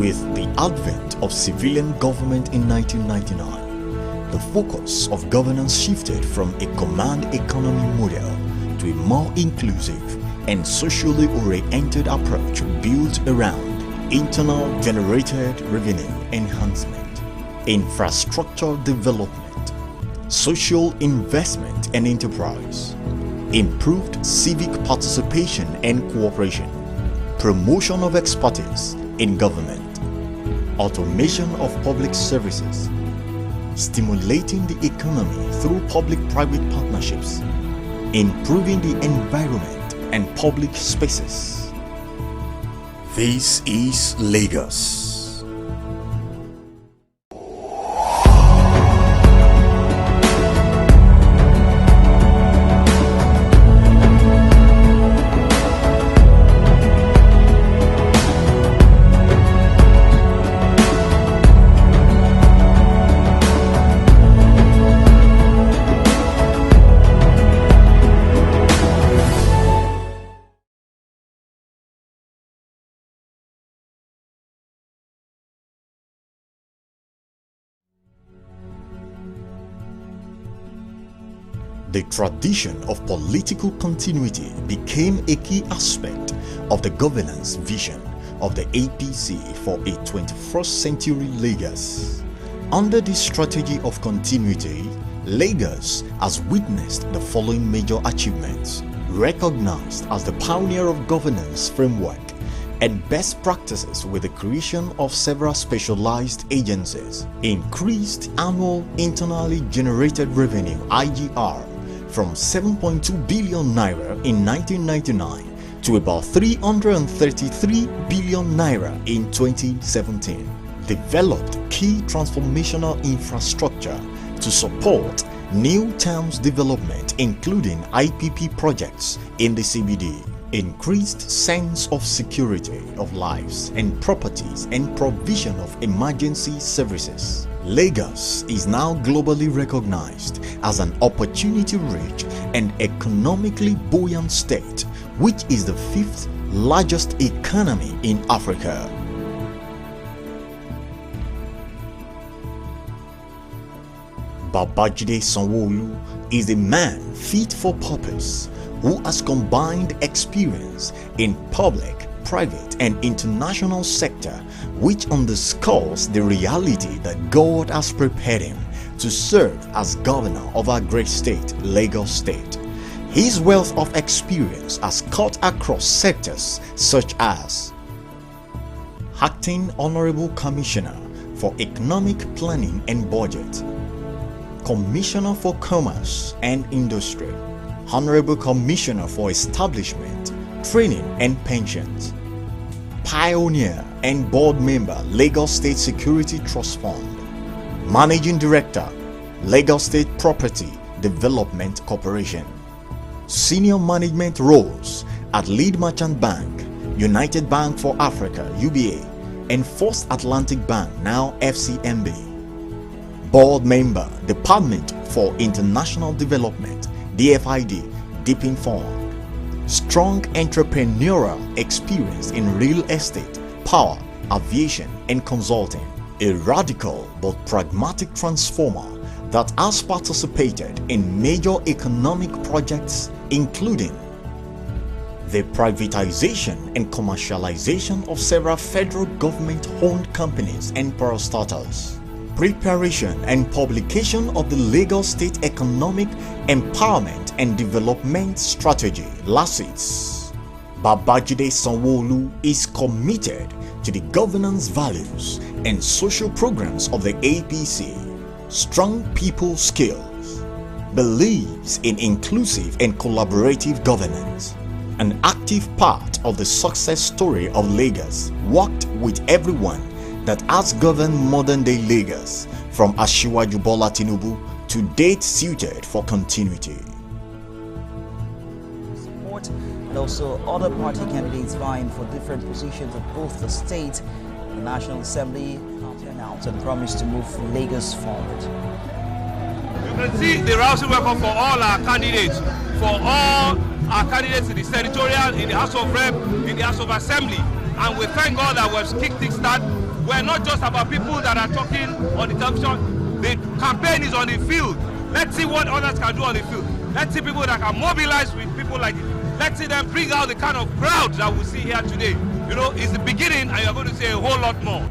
With the advent of civilian government in 1999, the focus of governance shifted from a command economy model to a more inclusive and socially oriented approach built around internal generated revenue enhancement, infrastructure development, social investment and enterprise, improved civic participation and cooperation, promotion of expertise in government, automation of public services, stimulating the economy through public-private partnerships, improving the environment and public spaces. This is Lagos. The tradition of political continuity became a key aspect of the governance vision of the APC for a 21st century Lagos. Under this strategy of continuity, Lagos has witnessed the following major achievements: recognized as the pioneer of governance framework and best practices with the creation of several specialized agencies, increased annual internally generated revenue (IGR) from 7.2 billion naira in 1999 to about 333 billion naira in 2017. Developed key transformational infrastructure to support new towns development, including IPP projects in the CBD. Increased sense of security of lives and properties and provision of emergency services. Lagos is now globally recognized as an opportunity-rich and economically buoyant state, which is the fifth largest economy in Africa. Babajide Sanwo-Olu is a man fit for purpose who has combined experience in public, private and international sector, which underscores the reality that God has prepared him to serve as governor of our great state, Lagos State. His wealth of experience has cut across sectors such as Acting Honorable Commissioner for Economic Planning and Budget, Commissioner for Commerce and Industry, Honorable Commissioner for Establishment, Training and Pensions, Pioneer and Board Member, Lagos State Security Trust Fund, Managing Director, Lagos State Property Development Corporation, Senior Management Roles at Lead Merchant Bank, United Bank for Africa, UBA, and First Atlantic Bank, now FCMB. Board Member, Department for International Development, DFID, Deeping Fund. Strong entrepreneurial experience in real estate, power, aviation and consulting. A radical but pragmatic transformer that has participated in major economic projects including the privatization and commercialization of several federal government-owned companies and parastatals, preparation and publication of the Lagos State Economic Empowerment and Development Strategy (LASITS). Babajide Sanwo-Olu is committed to the governance values and social programs of the APC, strong people skills, believes in inclusive and collaborative governance, an active part of the success story of Lagos, worked with everyone that has governed modern-day Lagos from Asiwaju Bola Tinubu to date, suited for continuity. Support and also other party candidates vying for different positions at both the state and the National Assembly announced and promised to move Lagos forward. You can see the rousing welcome for all our candidates, in the senatorial, in the House of Rep, in the House of Assembly, and we thank God that we've kicked it start we're not just about people that are talking on the television. The campaign is on the field. Let's see what others can do on the field. Let's see people that can mobilize with people like this. Let's see them bring out the kind of crowd that we see here today. You know, it's the beginning and you're going to see a whole lot more.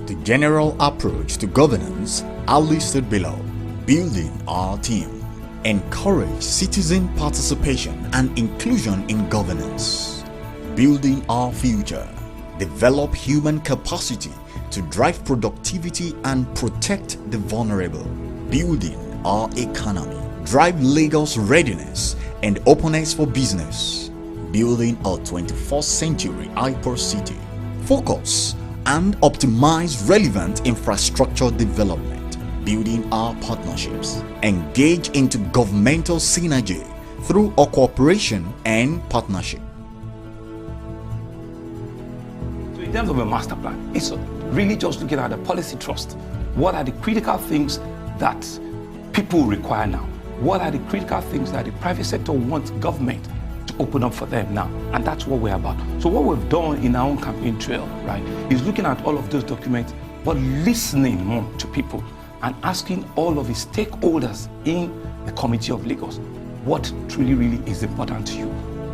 The general approach to governance are listed below. Building our team. Encourage citizen participation and inclusion in governance. Building our future. Develop human capacity to drive productivity and protect the vulnerable. Building our economy. Drive Lagos readiness and openness for business. Building a 21st century hyper city. Focus and optimize relevant infrastructure development. Building our partnerships. Engage into governmental synergy through a cooperation and partnership. So in terms of a master plan, it's really just looking at the policy trust. What are the critical things that people require now? What are the critical things that the private sector wants government to open up for them now? And that's what we're about. So what we've done in our own campaign trail, right, is looking at all of those documents, but listening more to people and asking all of the stakeholders in the Committee of Lagos, what truly really is important to you?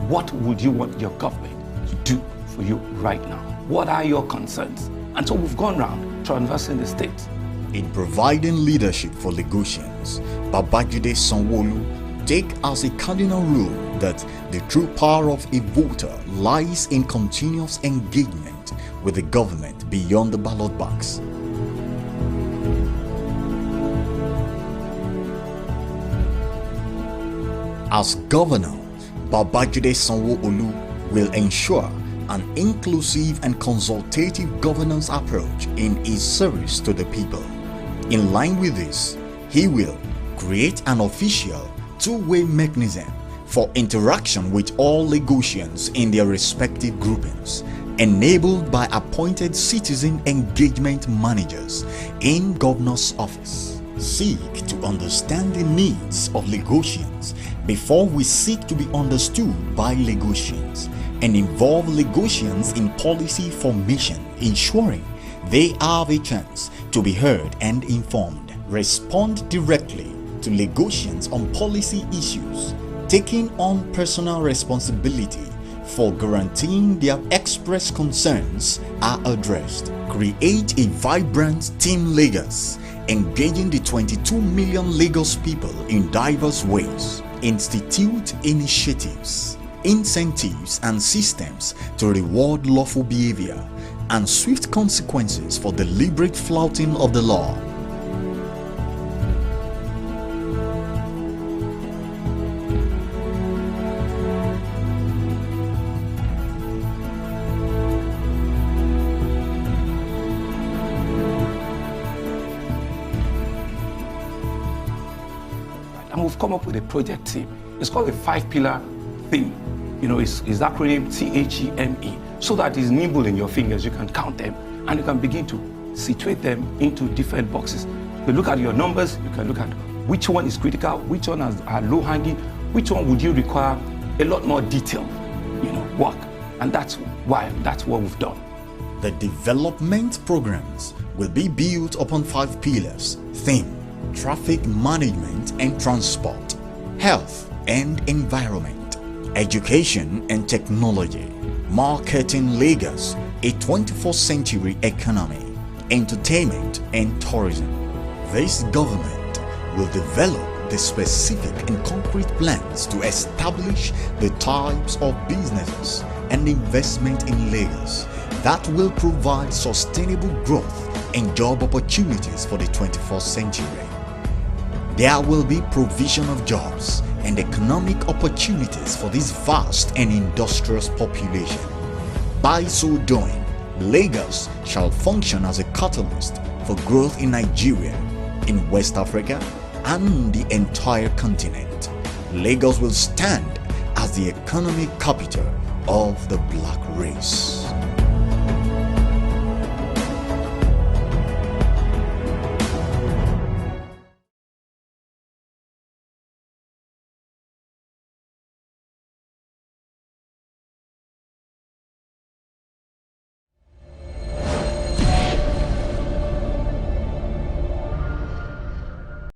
What would you want your government to do for you right now? What are your concerns? And so we've gone around canvassing the state. In providing leadership for Lagosians, Babajide Sanwo-Olu take as a cardinal rule that the true power of a voter lies in continuous engagement with the government beyond the ballot box. As governor, Babajide Sanwo-Olu will ensure an inclusive and consultative governance approach in his service to the people. In line with this, he will create an official two-way mechanism for interaction with all Lagosians in their respective groupings, enabled by appointed citizen engagement managers in governor's office. Seek to understand the needs of Lagosians before we seek to be understood by Lagosians, and involve Lagosians in policy formation, ensuring they have a chance to be heard and informed. Respond directly to Lagosians on policy issues, taking on personal responsibility for guaranteeing their expressed concerns are addressed. Create a vibrant Team Lagos, engaging the 22 million Lagos people in diverse ways. Institute initiatives, incentives and systems to reward lawful behavior and swift consequences for deliberate flouting of the law. And we've come up with a project team. It's called a 5-pillar theme. You know, it's acronym THEME, so that it's nimble in your fingers. You can count them and you can begin to situate them into different boxes. You look at your numbers, you can look at which one is critical, which one are low hanging, which one would you require a lot more detailed, work. And that's what we've done. The development programs will be built upon 5 pillars: theme, traffic management and transport, health and environment, education and technology, marketing Lagos, a 21st century economy, entertainment and tourism. This government will develop the specific and concrete plans to establish the types of businesses and investment in Lagos that will provide sustainable growth and job opportunities for the 21st century. There will be provision of jobs and economic opportunities for this vast and industrious population. By so doing, Lagos shall function as a catalyst for growth in Nigeria, in West Africa, and the entire continent. Lagos will stand as the economic capital of the black race.